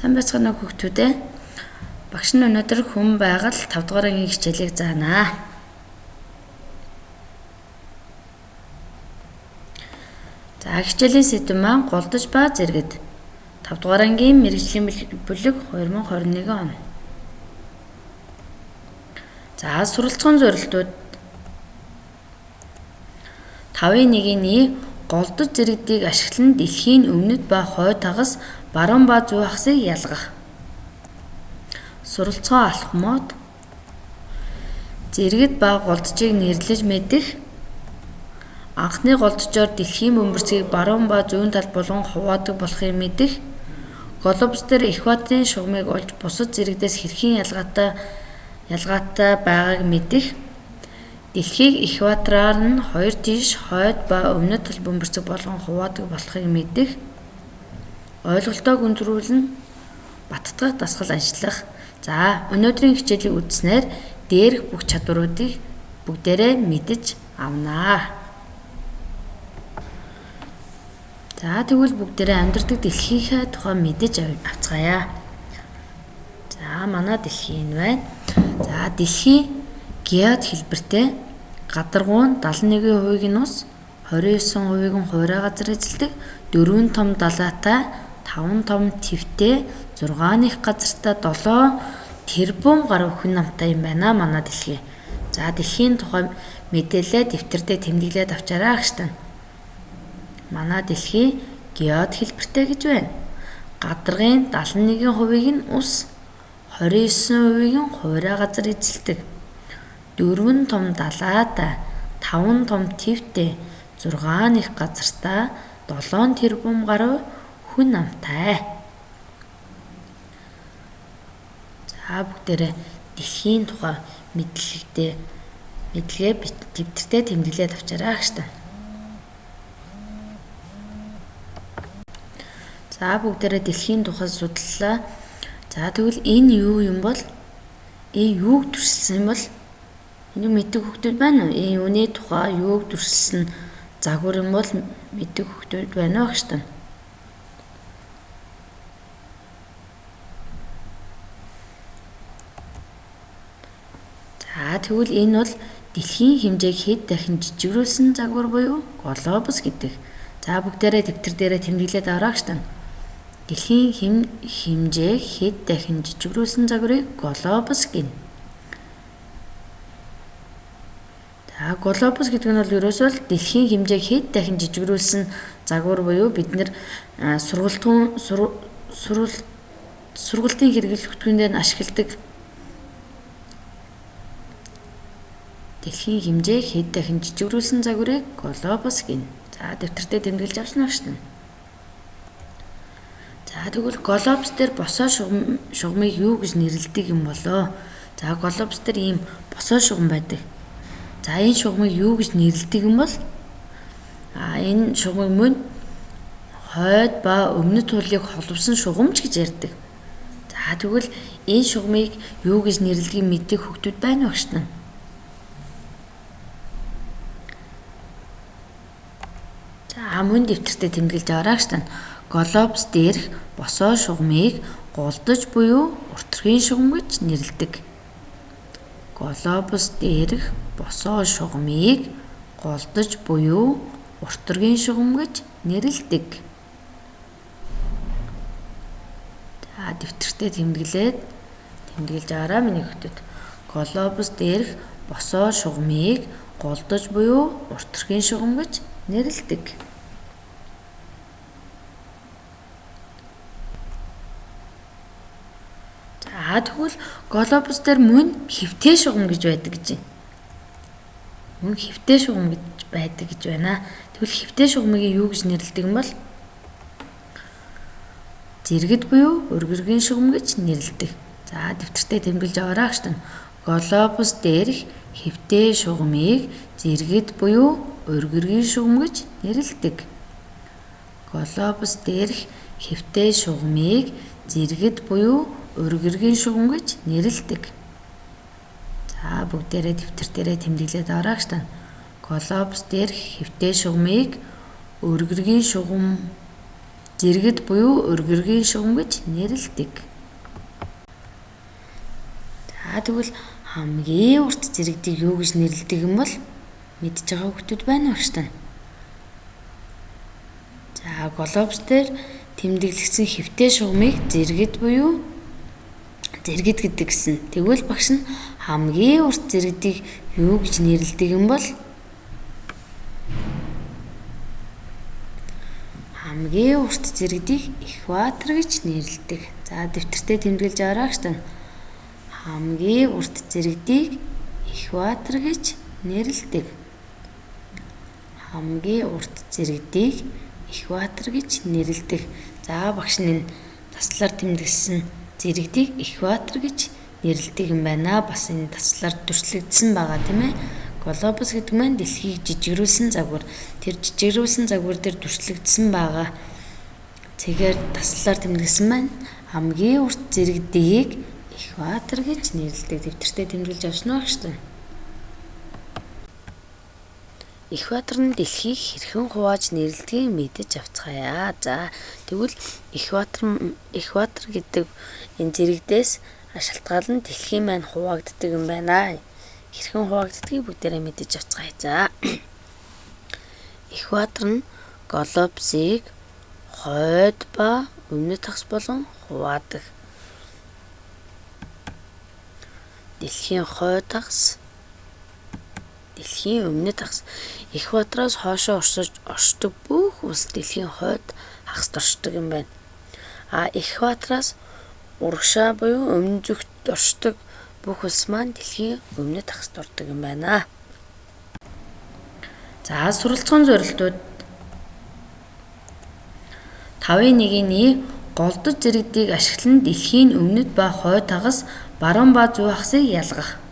Сайн байцгаана уу хүүхдүүд ээ. Багш нь өнөөдөр хүн байгаль 5 дугаар ангийн хичээлийг заана. За хичээлийн сэдэв маань голдож ба зэрэгт 5 дугаар ангийн мэргэжлийн бүлэг 2021 он. За суралцсан зорилтууд 5.1-ийн голдож зэрэгдийг ашиглан дэлхийн өмнөд ба хойд хагас баруун ба зүүн хагасыг ялгах. Суралцгоо алхмууд зэрэгт ба голдожийг нэрлэж мэдэх. Анхны голдожоор дэлхийн бөмбөрцгийг баруун ба зүүн тал болгон хуваадаг болохыг мэдэх. Глобус дээр экваторын шугамыг олж бусад зэрэгдээс хэрхэн ялгаатай байгааг мэдэх. Дэлхийг экватораар нь хоёр тийш хойд ба өмнөд тал бөмбөрцөг болгон хуваадаг болохыг мэдэх. Ойлголтоо гүнзгийрүүлэн баттгах дасгал ажиллах. За өнөөдрийн хичээлийг үзснээр дээрх бүх чадваруудыг бүгдээрээ мэдэж авнаа. За тэгвэл бүгдээрээ амьдардаг дэлхийнхээ тухай мэдэж авцгаая. За манай дэлхий энэ байна. За дэлхий геод хэлбэртэй гадаргуун 71% нь ус, 29% нь хувраа газар эзэлдэг, 4 том далайтай, 5 том твтэй, 6 их газартай 7 тэрбум гаруй хүн намтай юм байна манай дэлхий. За дэлхийн тухай мэдээлэл дэвтэрдээ тэмдэглээд авчаарай агштай. Манай дэлхий геод хэлбэртэй гэж байна. Гадаргын 71%-ийг нь ус, 29%-ийг нь хувраа газар эзэлдэг, 4 том далайтай, 5 том твтэй, 6 их газартай, 7 тэрбум гаруй хүн намтай. За бүгдээрээ дэлхийн тухай мэдлэгээ дэвтэртээ тэмдэглээд авчаарай агштай. За бүгдээрээ дэлхийн тухай судлалаа. За тэгвэл энэ юу юм бол? Энэ юуг төрүүлсэн юм бол? Энэ мэддэг хүүхдүүд байна уу? Энэ юуны тухай юуг төрүүлсэн загвар юм бол мэддэг хүүхдүүд байна уу агштай? За тэгвэл энэ бол дэлхийн хэмжээг хэд дахин жижигрүүлсэн загвар буюу глобус гэдэг. За бүгдээрээ дэвтэр дээрээ тэмдэглээд аваарай агштай. Дэлхийн хэмжээг хэд дахин жижигрүүлсэн загварыг глобус гэнэ. За глобус гэдэг нь бол ерөөсөө дэлхийн хэмжээг хэд дахин жижигрүүлсэн загвар буюу бид нэр сургалтын хэрэглэх бүтээгдэхүүнд ашигладаг дэлхийн хэмжээг хэд дахин жижигрүүлсэн загварыг глобус гэнэ. За дэвтэртээ тэмдэглэж авсан агштай. За тэгвэл глобус дээр босоо шугамыг юу гэж нэрлэдэг юм болоо? За глобус дээр ийм босоо шугам байдаг. За энэ шугамыг юу гэж нэрлэдэг юм бол? Энэ шугамыг мөн хойд ба өмнөд тулыг холбосон шугамч гэж ярьдаг. За тэгвэл энэ шугамыг юу гэж нэрлэдгийг мэддэг хүүхдүүд байна уу агштай? За мөн дэвтэртээ тэмдэглэж аваарай агштай. Глобус дээрх босоо шугамыг голдож буюу уртырхийн шугам гэж нэрлэдэг. Глобус дээрх босоо шугамыг голдож буюу уртырхийн шугам гэж нэрлэдэг. За дэвтэртээ тэмдэглэж аваарай миний хүүхдүүд. Глобус дээрх босоо шугамыг голдож буюу уртырхийн шугам гэж нэрлэдэг. За тэгвэл глобус дээр мөн хэвтэй шугам гэж байдаг гэж байна. Мөн хэвтэй шугам гэж байдаг гэж байна. Тэгвэл хэвтэй шугамыг юу гэж нэрлэдэг юм бол? Зэрэгт буюу өргөргийн шугам гэж нэрлэдэг. За дэвтэртээ тэмдэглэж аваарай агштай. Глобус дээрх хэвтэй шугамыг зэрэгт буюу өргөргийн шугам гэж нэрлэдэг. Глобус дээрх хэвтэй шугамыг зэрэгт буюу өргөргийн шугам гэж нэрлэдэг. За бүгдээрээ дэвтэр дээрээ тэмдэглээд аваарай агштай. Глобус дээрх хэвтэй шугамыг өргөргийн шугам зэрэгт буюу өргөргийн шугам гэж нэрлэдэг. За тэгвэл хамгийн урт зэрэгдийг юу гэж нэрлэдэг юм бол мэдж байгаа хүмүүс байна уу штэ. За глобус дээр тэмдэглэгдсэн хэвтэй шугамыг зэрэгт буюу зэрэгт гэдэг гисэн. Тэгвэл багш нь хамгийн урт зэрэгдийг юу гэж нэрлэдэг юм бол хамгийн урт зэрэгдийг экватор гэж нэрлэдэг. За дэвтэртээ тэмдэглэж аваарай штэ. Хамгийн урт зэрэгдийг экватор гэж нэрлэдэг. Хамгийн урт зэрэгдийг экватор гэж нэрлэдэг. За багш нь таслаар тэмдэглэсэн зэрэгдийг экватор гэж нэрлэдэг юм байна. Бас энэ таслаар дүрслэгдсэн байгаа тийм ээ. Глобус гэдэг маань дэлхийг жижигрүүлсэн загвар. Тэр жижигрүүлсэн загвар дээр дүрслэгдсэн байгаа. Тэгэхээр таслаар тэмдэглэсэн маань хамгийн урт зэрэгдийг экватор гэж нэрлэдэг. Дэвтэртээ тэмдэглэж авсан уу гэж. Экватор нь дэлхийг хэрхэн хувааж нэрлэдгийг мэдэж авцгаая. За тэгвэл экватор гэдэг энэ зэрэгдээс шалтгаалan дэлхийн маань хуваагддаг юм байна. Хэрхэн хуваагддгийг бүгдээрээ мэдэж авцгаая. За экватор нь глобусыг хойд ба өмнөд хагас болон хуваадаг. Дэлхийн хойд хагас, дэлхийн өмнөд хагас. Экватороос хоошоо оршдог бүх улс дэлхийн хойд хагаст оршдог юм байна. Экватороос урагшаа буюу өмнө зүгт оршдог бүх улс маань дэлхийн өмнөд хагаст ордог юм байна. За суралцсан зорилтууд 5-1-ийн голдож зэрэгдийг ашиглан дэлхийн өмнөд ба хойд хагас, баруун ба зүүн хагасыг ялгах.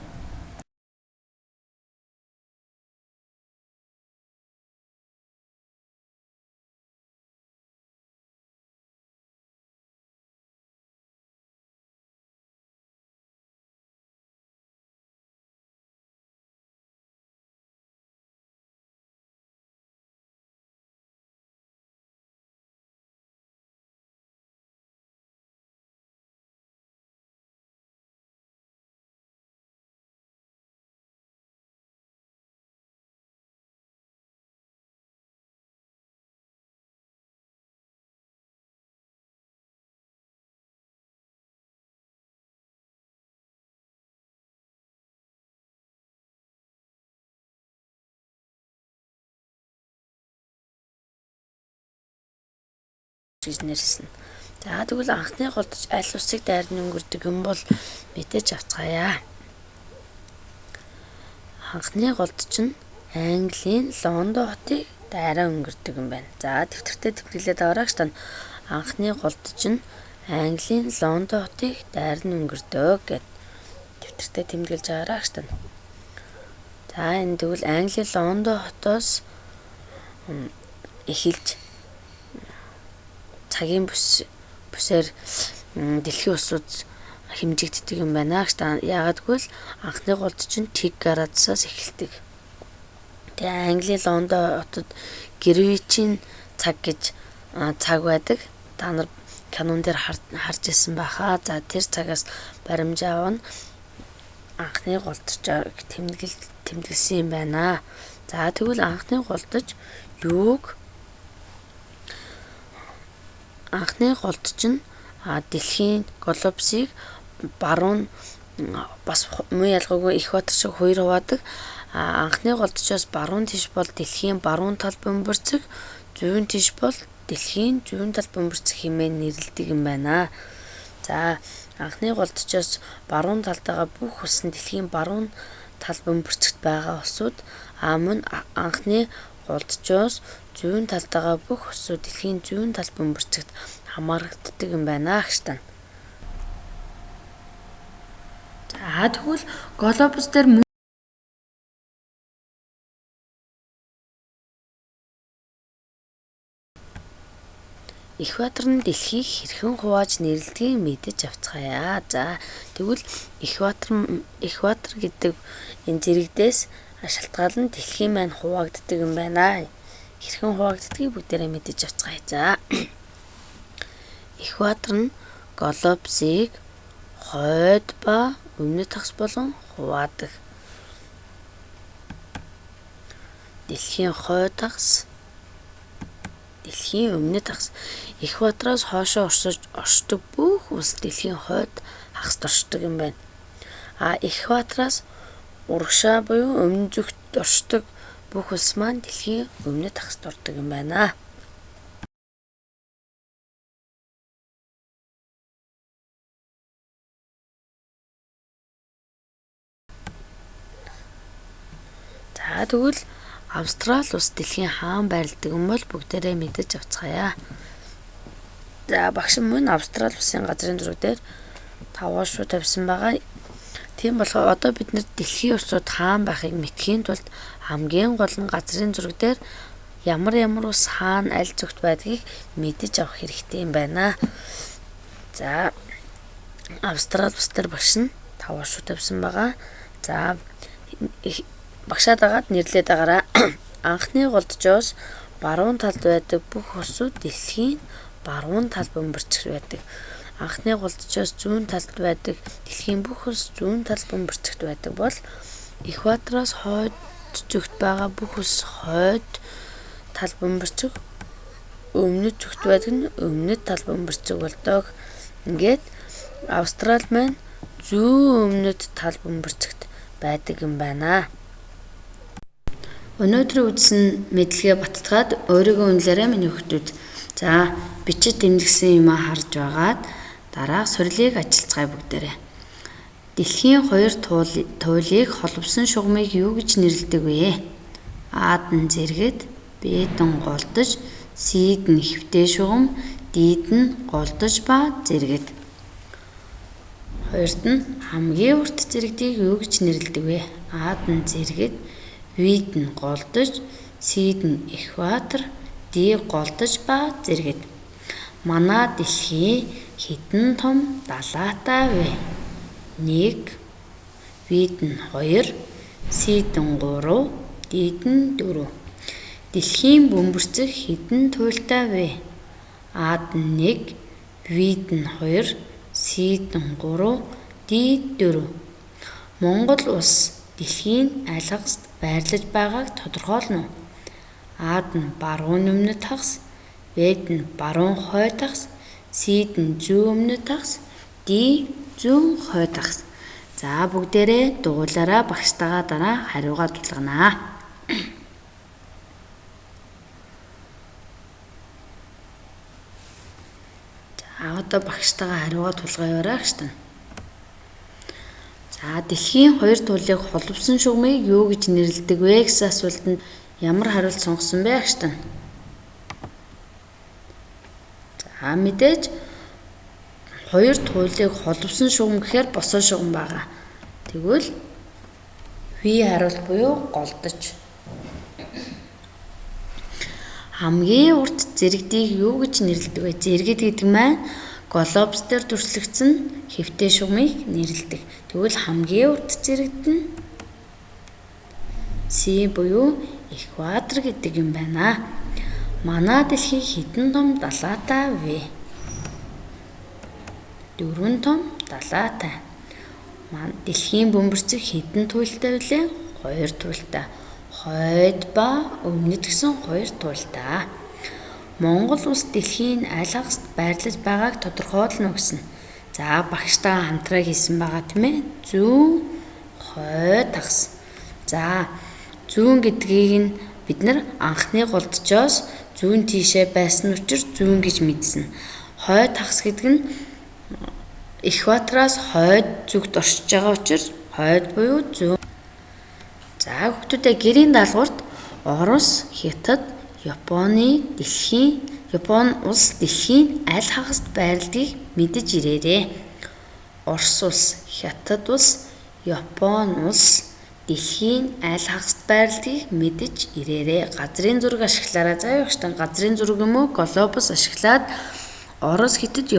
гэж нэрлсэн. За тэгвэл анхны голдож аль усыг дайрн өнгөрдөг юм бол мэдээж авцгаая. Анхны голдож нь Английн Лондон хотыг дайран өнгөрдөг юм байна. За дэвтэртээ тэмдэглээд аваарай гэж. Анхны голдож нь Английн Лондон хотыг дайран өнгөрдөг гэд дэвтэртээ тэмдэглэж аваарай гэж. За энэ тэгвэл Английн Лондон хотоос эхэлж цагийн бүсээр дэлхийн улсууд хэмжигддэг юм байна гэж. Яагадгүй л анхны голдож нь Тэг градусаас эхэлдэг. Тэгээ Английн Лондон хотод Гринвичийн цаг гэж цаг байдаг. Та нар кинон дээр харж ирсэн байхаа. За тэр цагаас баримжаа авна анхны голдожийг тэмдэглэсэн юм байна. За тэгвэл анхны голдож юуг анхны голдож нь дэлхийн глобусыг баруун бас муу ялгаагүй экватор шиг хоёр хуваадаг. Анхны голдожоос баруун тийш бол дэлхийн баруун тал бөмбөрцөг, зүүн тийш бол дэлхийн зүүн тал бөмбөрцөг хэмээн нэрлэдэг юм байна. За анхны голдожоос баруун талд байгаа бүх улс нь дэлхийн баруун тал бөмбөрцөгт байгаа улсууд мөн анхны голдожоос зүүн талд байгаа бүх улсууд дэлхийн зүүн тал бөмбөрцөгт хамаарагддаг юм байна гэж тань. За тэгвэл глобус дээр экватор нь дэлхийг хэрхэн хувааж нэрлэдгийг мэдэж авцгаая. За тэгвэл экватор гэдэг энэ зэрэгдээс шалтгаалan дэлхийн маань хуваагддаг юм байна. Хэрхэн хуваагддгийг бүгдээрээ мэдэж авцгаая. За Экватор нь глобусыг хойд ба өмнөд тагс болон хуваадаг. Дэлхийн хойд тагс, дэлхийн өмнөд тагс. Экватороос хоошоо оршдог бүх улс дэлхийн хойд хагасд оршдог юм байна. Экватороос урагшаа буюу өмнө зүгт оршдог бүх улс маань дэлхийн өмнөд тагсд ордог юм байна. Тэгвэл Австрали улс дэлхийн хаан байрладаг юм бол бүгдээрээ мэдэж авцгаая. Багш мөн Австрали улсын газрын зураг дээр 5 шуу тавьсан байгаа. Тийм болохоор одоо бид нэр дэлхийн улсууд хаан байхыг мэдхийн тулд хамгийн гол нь газрын зураг дээр ямар улс хаан аль зүгт байдгийг мэдэж авах хэрэгтэй юм байна. Австрали улс дээр багш нь 5 шуу тавьсан байгаа. Багшаа дагаад нэрлээд байгаарай. Анхны голджоос баруун талд байдаг бүх улсууд дэлхийн баруун тал бөмбөрчг байдаг. Анхны голджоос зүүн талд байдаг дэлхийн бүх улс зүүн тал бөмбөрчгт байдаг бол экватороос хойд зүгт байгаа бүх улс хойд тал бөмбөрчг, өмнөд зүгт байдаг нь өмнөд тал бөмбөрчг болдог. Ингээд Австрали маань зүүн өмнөд тал бөмбөрчгт байдаг юм байна. Өнөөдрийн үзсэн мэдлэгээ баттгаад өөрийгөө үнэлээрэй миний хүүхдүүд. Бичиж тэмдэглэсэн юм харж байгаад дараах сурилыг ажиллацгаая бүгдээрээ. Дэлхийн хоёр туйлыг холбосон шугамыг юу гэж нэрлэдэг вэ? А-д нь зэрэгэд, Б-д нь голдож, С-д нь хэвтэй шугам, Д-д нь голдож ба зэрэгэд. Хоёрт нь хамгийн урт зэрэгдийг юу гэж нэрлэдэг вэ? А-д нь зэрэгэд, В-д нь голдож, С-д нь экватор, Д голдож ба зэрэгэд. Манай дэлхий хэдэн том далайтай вэ? 1, В-д нь 2, С-д нь 3, Д-д нь 4. Дэлхийн бөмбөрцөг хэдэн туйлтай вэ? А-д нь 1, В-д нь 2, С-д нь 3, Д-д 4. Монгол улс дэлхийн аль хагаст байрлаж байгааг тодорхойлно. А-д нь баруун өмнөд хагас, Б-д нь баруун хойд хагас, С-д нь зүүн өмнөд хагас, Д зүүн хойд хагас. Бүгдээрээ дугуйлаараа багштайгаа дараа хариугаа тулгарнаа. Одоо багштайгаа хариугаа тулгаяараа гэж тань. Дэлхийн хоёр туйлыг холбосон шугамыг юу гэж нэрлэдэг вэ гэсэн асуултанд ямар хариулт сонгосон бэ гэж тань? Мэдээж хоёр туйлыг холбосон шугам гэхээр босон шугам байгаа. Тэгвэл V хариулт буюу голдож. Хамгийн урт зэрэгдийг юу гэж нэрлэдэг вэ? Зэрэгд гэдэг маань глобус дээр дүрслэгдсэн хэвтэй шугамыг нэрлэдэг. Тэгвэл хамгийн урт зэрэгд нь С буюу экватор гэдэг юм байна. Манай дэлхий хэдэн том далайтай вэ? 4 том далайтай. Дэлхийн бөмбөрцөг хэдэн туйлтай вэ? 2 туйлтай. Хойд ба өмнөд гэсэн 2 туйлтай. Монгол улс дэлхийн аль хагаст байрлаж байгааг тодорхойлно гэсэн. Багштайгаа хамтраа хийсэн байгаа тийм ээ. Зүүн, хойд хагас. Зүүн гэдгийг нь бид нар анхны голдчоос зүүн тийшээ байсан учраас зүүн гэж мэдсэн. Хойд хагас гэдэг нь экватороос хойд зүгт оршиж байгаа учраас хойд буюу зүүн. Хүүхдүүдээ гэрийн даалгаварт Орос, Хятад, Япон улс дэлхийн аль хагаст байрладгийг мэдэж ирээрэй. Орос улс, Хятад улс, Япон улс дэлхийн аль хагаст байрладгийг мэдэж ирээрэй. Газрын зураг ашиглаарай. Газрын зураг юм уу? Глобус ашиглаад Орос, Хятад,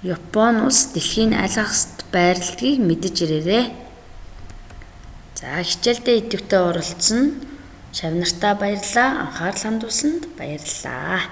Япон улс дэлхийн аль хагаст байрладгийг мэдэж ирээрэй. Хичээлдээ идэвхтэй оролцсон Шавнартаа баярлалаа. Анхаарал хандуулсанд баярлалаа.